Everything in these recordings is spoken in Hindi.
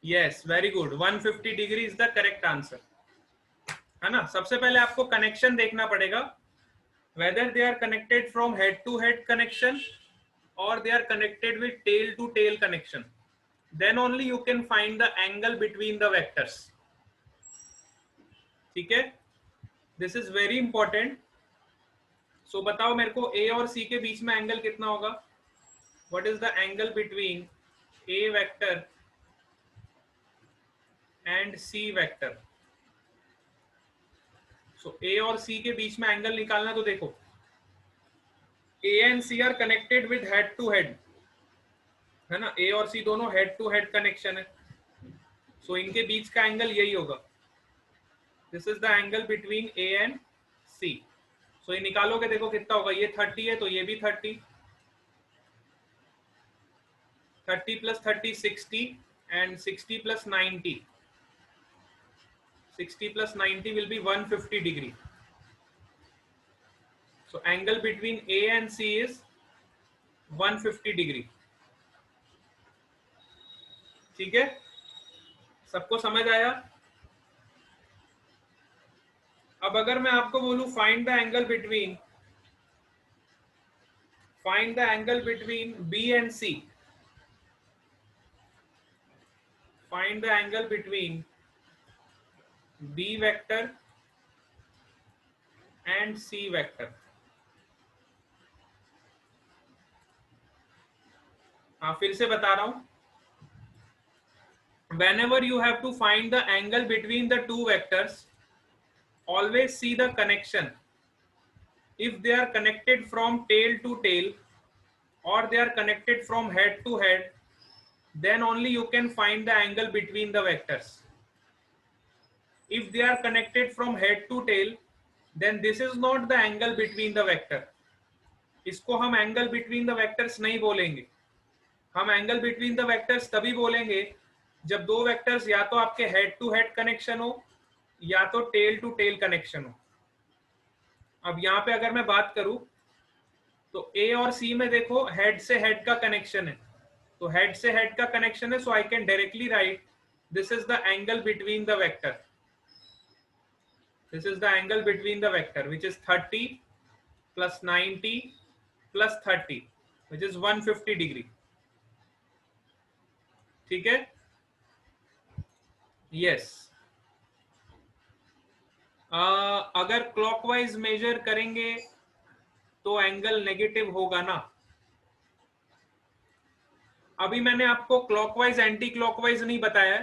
Yes, very good, 150 degree is the correct answer, है ना। सबसे पहले आपको कनेक्शन देखना पड़ेगा, whether they are connected from head to head connection और they are connected with tail to tail connection, then only you can find the angle between the vectors. ठीक है, this is very important. So बताओ मेरे को, ए और सी के बीच में एंगल कितना होगा? What is the angle between A vector and C vector? So A और सी के बीच में एंगल निकालना, तो देखो A and C are connected with head to head, है ना। ए और सी दोनों हेड टू हेड कनेक्शन है, सो इनके बीच का एंगल यही होगा। This is the angle between A and C. So ये निकालोगे, देखो कितना होगा, ये 30 है तो ये भी 30, 30 plus 30 60, and 60 plus 90, 60 plus 90 will be 150 degree. So angle between A and C is 150 degree. ठीक है, सबको समझ आया? अब अगर मैं आपको बोलूं find the angle between B and C, find the angle between B vector and C vector। हाँ, फिर से बता रहा हूं, whenever you have to find the angle between the two vectors, always see the connection. If they are connected from tail to tail or they are connected from head to head, then only you can find the angle between the vectors. If they are connected from head to tail, then this is not the angle between the vector. इसको हम angle between the vectors नहीं बोलेंगे, हम एंगल बिटवीन द वेक्टर्स तभी बोलेंगे जब दो वेक्टर्स या तो आपके हेड टू हेड कनेक्शन हो या तो टेल टू टेल कनेक्शन हो। अब यहाँ पे अगर मैं बात करूं तो ए और सी में देखो हेड से हेड का कनेक्शन है, तो हेड से हेड का कनेक्शन है, so I can directly write this is the angle between the vector, this is the angle between the vector which is 30 plus 90 plus 30 which is 150 degree. ठीक है, यस। अगर क्लॉकवाइज मेजर करेंगे तो एंगल नेगेटिव होगा ना। अभी मैंने आपको क्लॉकवाइज एंटी क्लॉकवाइज नहीं बताया,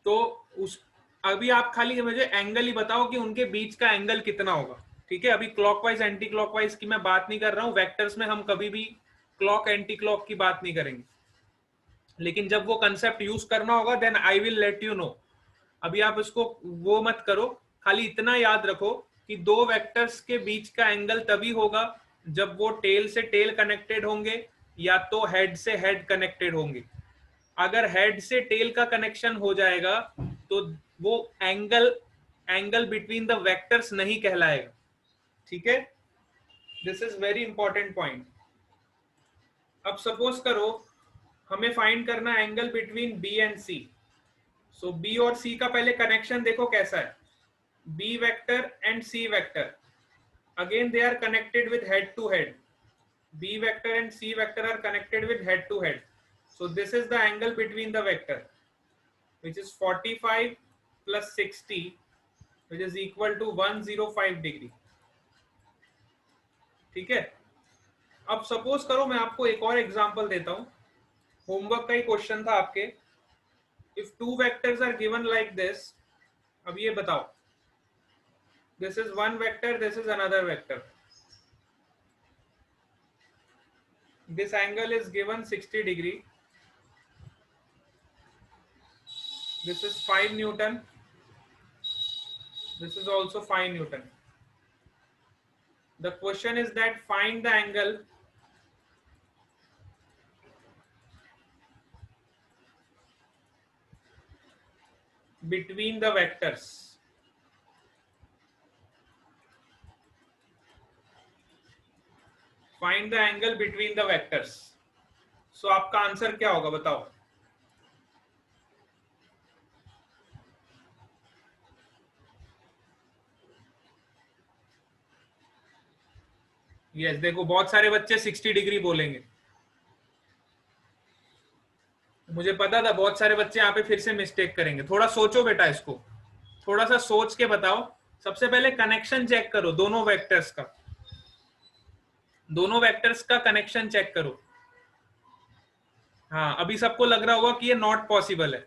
तो उस अभी आप खाली मुझे एंगल ही बताओ कि उनके बीच का एंगल कितना होगा। ठीक है, अभी क्लॉकवाइज एंटी क्लॉकवाइज की मैं बात नहीं कर रहा हूं, वेक्टर्स में हम कभी भी क्लॉक एंटी क्लॉक की बात नहीं करेंगे, लेकिन जब वो कंसेप्ट यूज करना होगा then I will let you know. अभी आप इसको वो मत करो, खाली इतना याद रखो कि दो वेक्टर्स के बीच का एंगल तभी होगा जब वो टेल से टेल कनेक्टेड होंगे या तो हेड से हेड कनेक्टेड होंगे। अगर हेड से टेल का कनेक्शन हो जाएगा तो वो एंगल बिटवीन द वेक्टर्स नहीं कहलाएगा। ठीक है, this is very important point. अब सपोज करो हमें फाइंड करना angle between B and C. So B और सी का पहले कनेक्शन देखो कैसा है, B vector and C vector, again they are connected with head to head, b vector and c vector are connected with head to head, so this is the angle between the vector which is 45 plus 60 which is equal to 105 degree। ठीक है, अब सपोज करो मैं आपको एक और एग्जांपल देता हूं, होमवर्क का ही क्वेश्चन था आपके। If two vectors are given like this, अब ये बताओ, this is one vector, this is another vector, this angle is given 60 degree, this is 5 Newton, this is also 5 Newton. The question is that find the angle between the vectors। Find the angle between the vectors। So आपका आंसर क्या होगा बताओ? यस देखो बहुत सारे बच्चे 60 डिग्री बोलेंगे, मुझे पता था बहुत सारे बच्चे यहाँ पे फिर से मिस्टेक करेंगे। थोड़ा सोचो बेटा, इसको थोड़ा सा सोच के बताओ। सबसे पहले कनेक्शन चेक करो दोनों वेक्टर्स का, दोनों वेक्टर्स का कनेक्शन चेक करो। हाँ अभी सबको लग रहा होगा कि ये नॉट पॉसिबल है,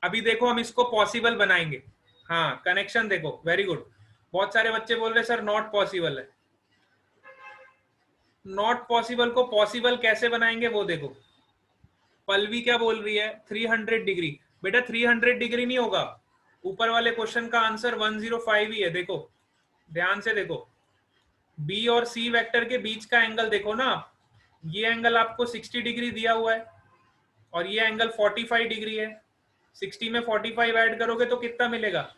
अभी देखो हम इसको पॉसिबल बनाएंगे। हाँ कनेक्शन देखो, वेरी गुड। बहुत सारे बच्चे बोल रहे सर नॉट पॉसिबल है। नॉट पॉसिबल को पॉसिबल कैसे बनाएंगे वो देखो। पल्लवी क्या बोल रही है, 300 डिग्री। बेटा 300 डिग्री नहीं होगा, ऊपर वाले क्वेश्चन का आंसर 105 ही है। देखो ध्यान से देखो, बी और सी वेक्टर के बीच का एंगल देखो ना आप, ये एंगल आपको 60 डिग्री दिया हुआ है और ये एंगल 45 डिग्री है। 60 में 45 ऐड करोगे तो कितना मिलेगा,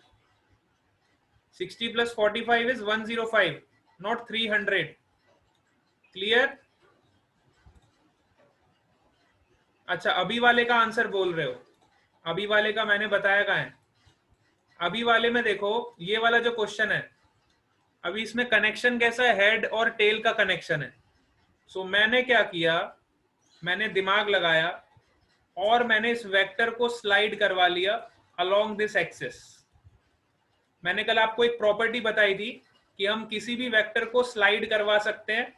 60 प्लस 45 इज 105, नॉट 300। क्लियर? अच्छा अभी वाले का आंसर बोल रहे हो, अभी वाले का मैंने बताया कहाँ है। अभी वाले में देखो, ये वाला जो क्वेश्चन है, अभी इसमें कनेक्शन कैसा है, हेड और टेल का कनेक्शन है। सो मैंने क्या किया, मैंने दिमाग लगाया और मैंने इस वेक्टर को स्लाइड करवा लिया अलोंग दिस एक्सिस। मैंने कल आपको एक प्रॉपर्टी बताई थी कि हम किसी भी वेक्टर को स्लाइड करवा सकते हैं,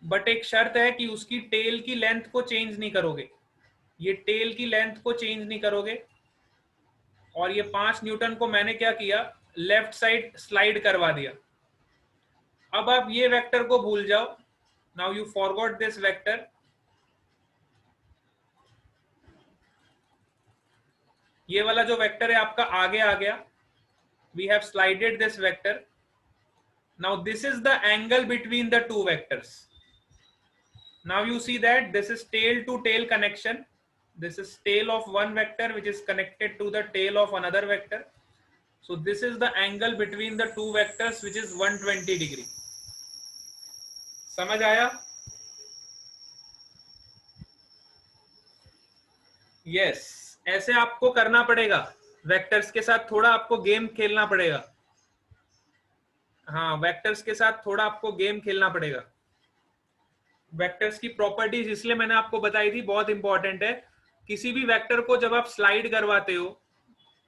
बट एक शर्त है कि उसकी टेल की लेंथ को चेंज नहीं करोगे। ये टेल की लेंथ को चेंज नहीं करोगे। और ये 5 न्यूटन को मैंने क्या किया, लेफ्ट साइड स्लाइड करवा दिया। अब आप ये वेक्टर को भूल जाओ, now you forgot this vector. ये वाला जो वेक्टर है आपका आगे आ गया, we have slided this vector. Now this is the angle between the two vectors. Now you see that this is tail to tail connection. This is tail of one vector which is connected to the tail of another vector. So this is the angle between the two vectors which is 120 degree. समझ आया? Yes, ऐसे आपको करना पड़ेगा, वेक्टर्स के साथ थोड़ा आपको गेम खेलना पड़ेगा। हाँ वेक्टर्स के साथ थोड़ा आपको गेम खेलना पड़ेगा। वेक्टर्स की प्रॉपर्टीज इसलिए मैंने आपको बताई थी, बहुत इंपॉर्टेंट है। किसी भी वेक्टर को जब आप स्लाइड करवाते हो,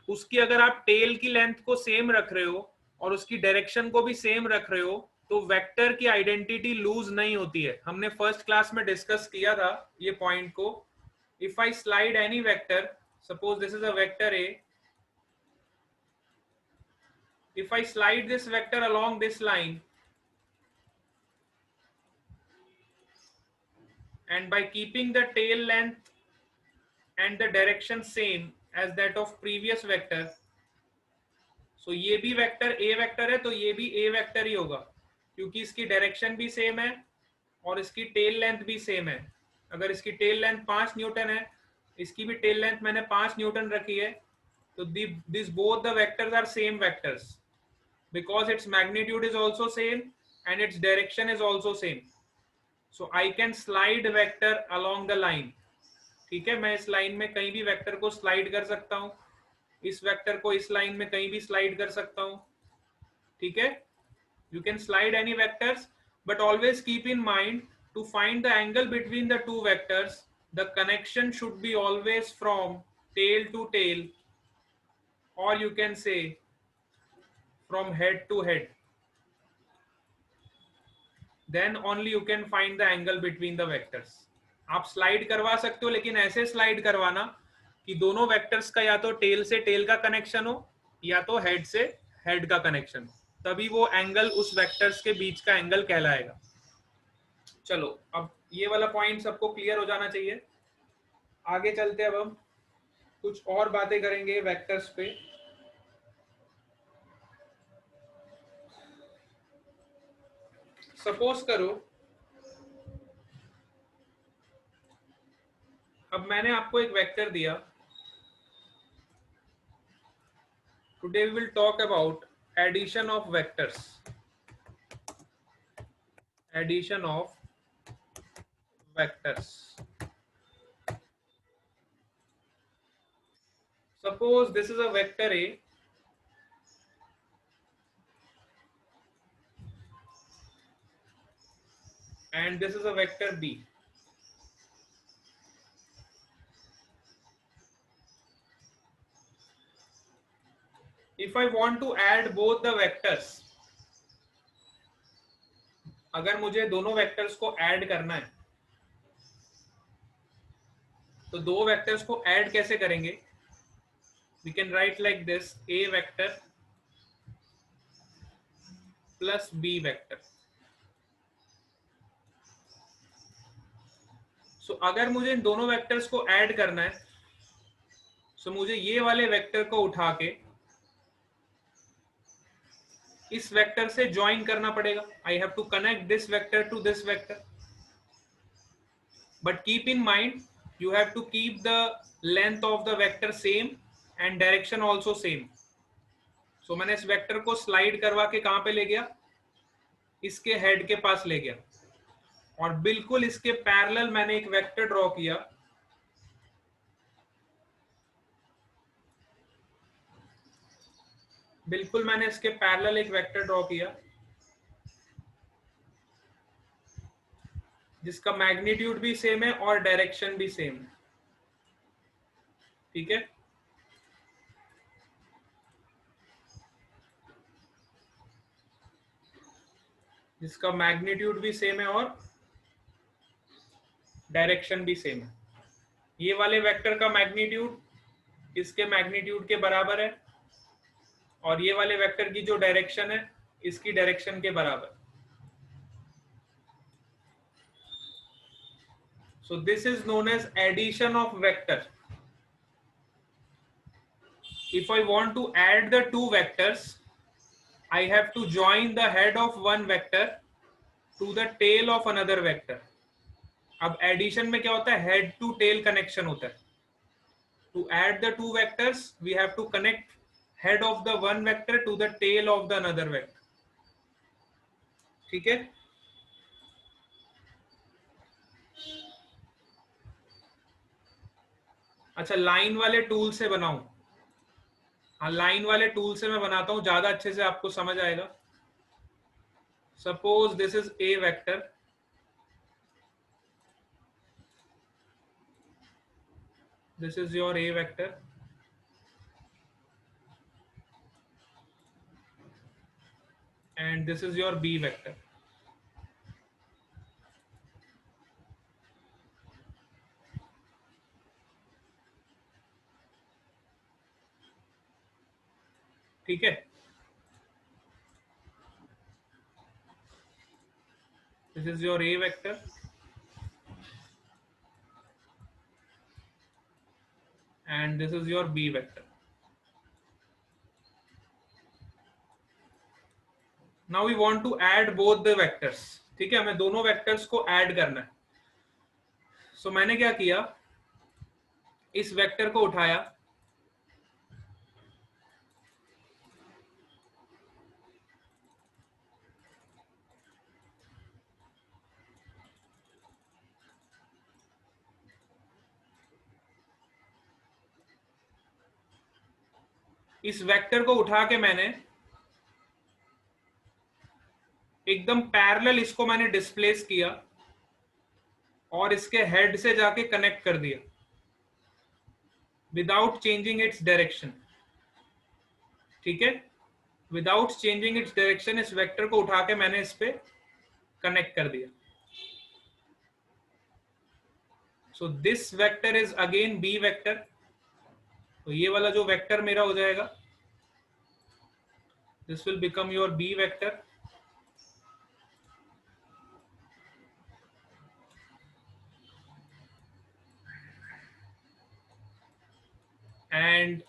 उसकी अगर आप टेल की लेंथ को सेम रख रहे हो और उसकी डायरेक्शन को भी सेम रख रहे हो, तो वेक्टर की आइडेंटिटी लूज नहीं होती है। हमने फर्स्ट क्लास में डिस्कस किया था ये पॉइंट को। If I slide any vector, suppose this is a vector A, if I slide this vector along this line and by keeping the tail length and the direction same as that of previous vector, so ये भी वेक्टर ए वेक्टर है तो ये भी ए वेक्टर ही होगा, क्योंकि इसकी डायरेक्शन भी सेम है और इसकी टेल लेंथ भी सेम है। अगर इसकी टेल लेंथ 5 न्यूटन है, इसकी भी टेल लेंथ मैंने 5 न्यूटन रखी है, तो this both the vectors are same vectors because its magnitude is also same and its direction is also same. So I can slide vector along the line. ठीक है, मैं इस लाइन में कहीं भी वेक्टर को स्लाइड कर सकता हूँ, इस वेक्टर को इस लाइन में कहीं भी स्लाइड कर सकता हूँ। ठीक है, you can slide any vectors, but always keep in mind to find the angle between the two vectors, the connection should be always from tail to tail, or you can say from head to head. Then only you can find the angle between the vectors. आप स्लाइड करवा सकते हो, लेकिन ऐसे स्लाइड करवाना कि दोनों वेक्टर्स का या तो टेल से टेल का कनेक्शन हो या तो हेड से हेड का कनेक्शन हो, तभी वो एंगल उस वेक्टर्स के बीच का एंगल कहलाएगा। चलो अब ये वाला पॉइंट सबको क्लियर हो जाना चाहिए। आगे चलते अब हम कुछ और बातें करेंगे वेक्टर्स पे। सपोज करो अब मैंने आपको एक वेक्टर दिया, today we will talk about addition of vectors, addition of vectors. Suppose this is a vector A and this is a vector B. If I want to add both the vectors, अगर मुझे दोनों वेक्टर्स को ऐड करना है तो दो वेक्टर्स को ऐड कैसे करेंगे? We can write like this: A vector plus B vector. So अगर मुझे इन दोनों वेक्टर्स को ऐड करना है तो मुझे ये वाले वेक्टर को उठा के इस वेक्टर से ज्वाइन करना पड़ेगा. I have to connect this vector to this vector. But keep in mind, you have to keep the length of the vector same and direction also same. So मैंने इस वेक्टर को स्लाइड करवा के कहां पे ले गया? इसके हेड के पास ले गया और बिल्कुल इसके पैरेलल मैंने एक वेक्टर ड्रॉ किया. बिल्कुल मैंने इसके पैरेलल एक वेक्टर ड्रॉ किया जिसका मैग्नीट्यूड भी सेम है और डायरेक्शन भी सेम है. ठीक है, जिसका मैग्नीट्यूड भी सेम है और डायरेक्शन भी सेम है. ये वाले वेक्टर का मैग्नीट्यूड इसके मैग्नीट्यूड के बराबर है और ये वाले वेक्टर की जो डायरेक्शन है इसकी डायरेक्शन के बराबर. So this is known as addition of vector. If I want to add the two vectors, I have to join the head of one vector to the tail of another vector. अब addition में क्या होता है? head to tail connection होता है. To add the two vectors, we have to connect head of the one vector to the tail of the another vector. ठीक है, अच्छा लाइन वाले टूल से बनाऊं? हाँ, लाइन वाले टूल से मैं बनाता हूं, ज्यादा अच्छे से आपको समझ आएगा. Suppose this is a vector, this is your A vector and this is your B vector. ठीक है, this is your A vector and this is your B vector. Now we want to add both the vectors. ठीक है, हमें दोनों वेक्टर्स को ऐड करना है. सो मैंने क्या किया, इस वेक्टर को उठाया, इस वेक्टर को उठा के मैंने एकदम पैरेलल इसको मैंने डिस्प्लेस किया और इसके हेड से जाके कनेक्ट कर दिया विदाउट चेंजिंग इट्स डायरेक्शन. ठीक है, विदाउट चेंजिंग इट्स डायरेक्शन इस वेक्टर को उठा के मैंने इस पे कनेक्ट कर दिया. So this vector is again B vector. तो ये वाला जो वेक्टर मेरा हो जाएगा, this will become your B vector and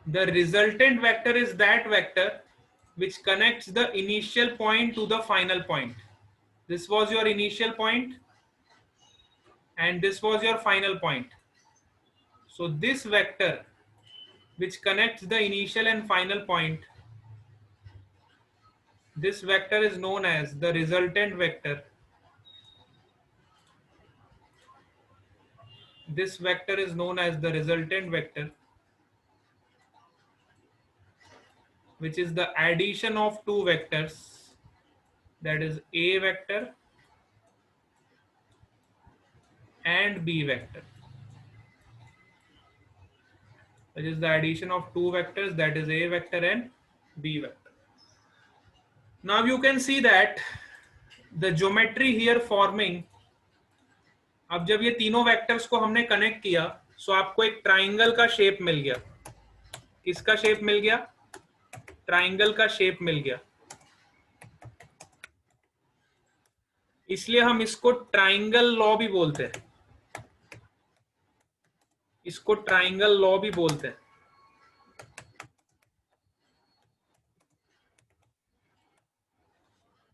the resultant vector is that vector which connects the initial point to the final point. This was your initial point and this was your final point. So this vector which connects the initial and final point, this vector is known as the resultant vector. This vector is known as the resultant vector, which is the addition of two vectors, that is A vector and B vector, which is the addition of two vectors, that is A vector and B vector. Now you can see that the geometry here forming, अब जब ये तीनों वेक्टर्स को हमने कनेक्ट किया, सो आपको एक ट्राइंगल का शेप मिल गया. किसका शेप मिल गया? ट्राइंगल का शेप मिल गया. इसलिए हम इसको ट्राइंगल लॉ भी बोलते हैं. इसको ट्राइंगल लॉ भी बोलते हैं.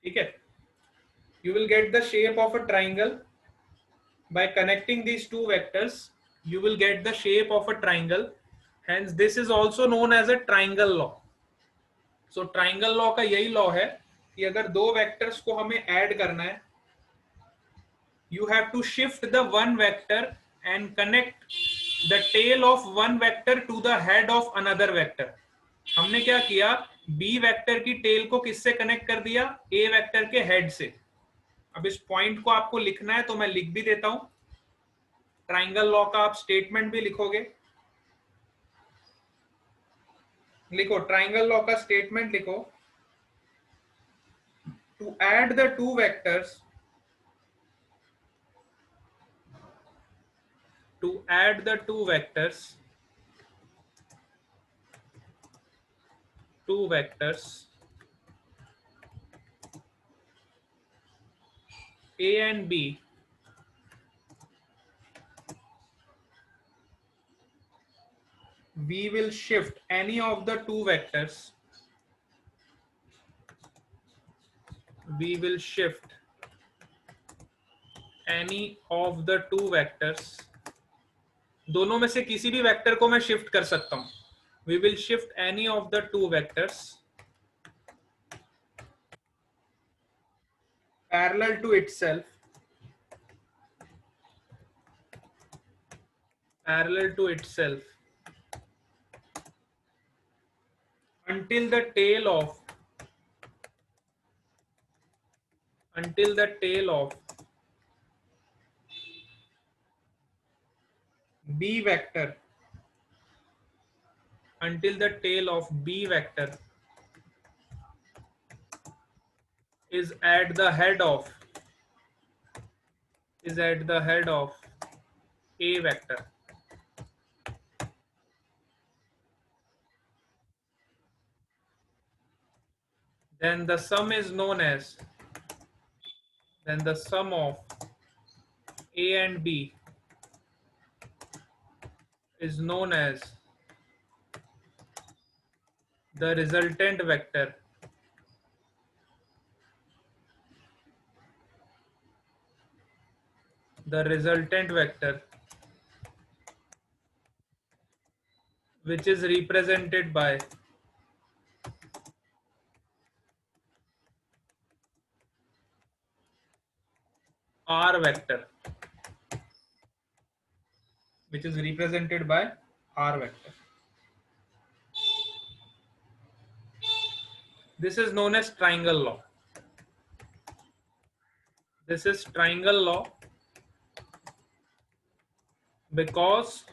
ठीक है. You will get the shape of a triangle by connecting these two vectors. You will get the shape of a triangle. Hence, this is also known as a triangle law. So, triangle law का यही law है कि अगर दो vectors को हमें add करना है, you have to shift the one vector and connect the tail of one vector to the head of another vector. हमने क्या किया? B वेक्टर की टेल को किससे कनेक्ट कर दिया? A वेक्टर के हेड से. अब इस पॉइंट को आपको लिखना है तो मैं लिख भी देता हूं. ट्राइंगल लॉ का आप स्टेटमेंट भी लिखोगे. लिखो, ट्राइंगल लॉ का स्टेटमेंट लिखो. To add the two vectors, to add the two vectors A and B, we will shift any of the two vectors. We will shift any of the two vectors. दोनों में से किसी भी वेक्टर को मैं शिफ्ट कर सकता हूं. We will shift any of the two vectors parallel to itself, until the tail of B vector, is at the head of A vector. Then the sum is known as, then the sum of A and B is known as the resultant vector. Which is represented by R vector. This is known as triangle law. This is triangle law because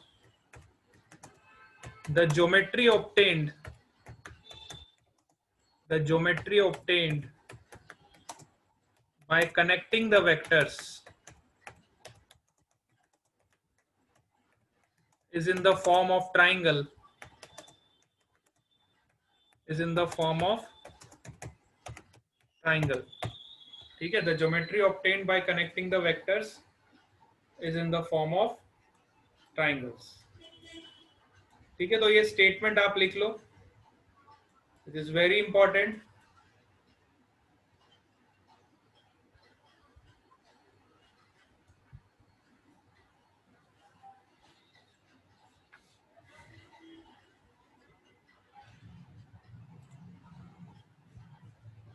the geometry obtained by connecting the vectors is in the form of triangle. ठीक है. The geometry obtained by connecting the vectors is in the form of triangles. ठीक है. तो ये स्टेटमेंट आप लिख लो. It is very important.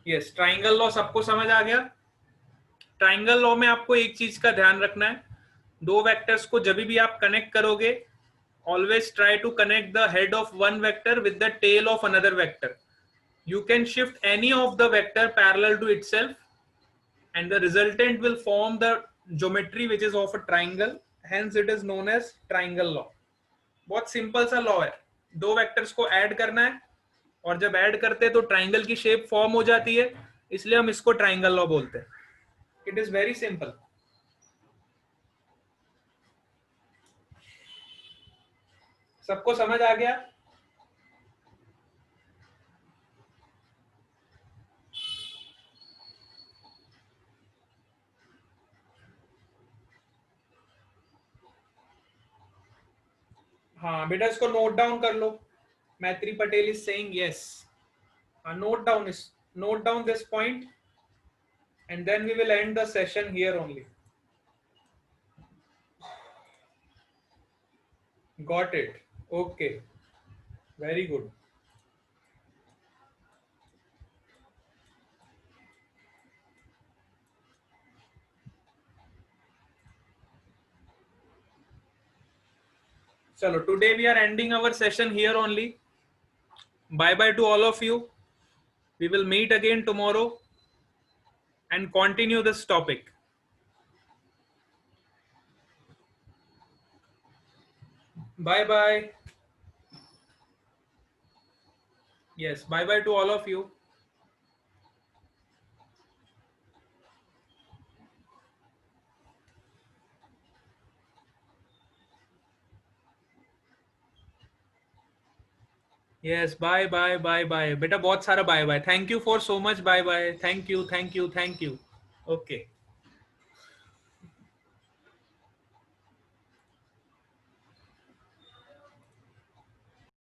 Yes, triangle law सबको समझ आ गया. ट्राइंगल लॉ में आपको एक चीज का ध्यान रखना है. दो वेक्टर्स को जब भी आप कनेक्ट करोगे, always try to connect the head of one vector with the tail of another vector. You can shift any of the vector parallel to itself and the resultant will form the geometry which is of a triangle, hence it is known as triangle law. बहुत सिंपल सा लॉ है, दो वेक्टर्स को ऐड करना है और जब ऐड करते हैं तो ट्राइंगल की शेप फॉर्म हो जाती है, इसलिए हम इसको ट्राइंगल लॉ बोलते हैं। It is very simple. सबको समझ आ गया? हाँ बेटा, इसको नोट डाउन कर लो। मैत्री Patel is saying yes. Note down this point and then we will end the session here only. Got it? Okay, very good. Chalo, today we are ending our session here only. Bye bye to all of you. We will meet again tomorrow and continue this topic. Bye bye. Yes, bye bye to all of you. Yes, bye bye bye bye. बेटा बहुत सारा bye bye. Thank you for so much bye bye. Thank you, thank you, thank you. Okay.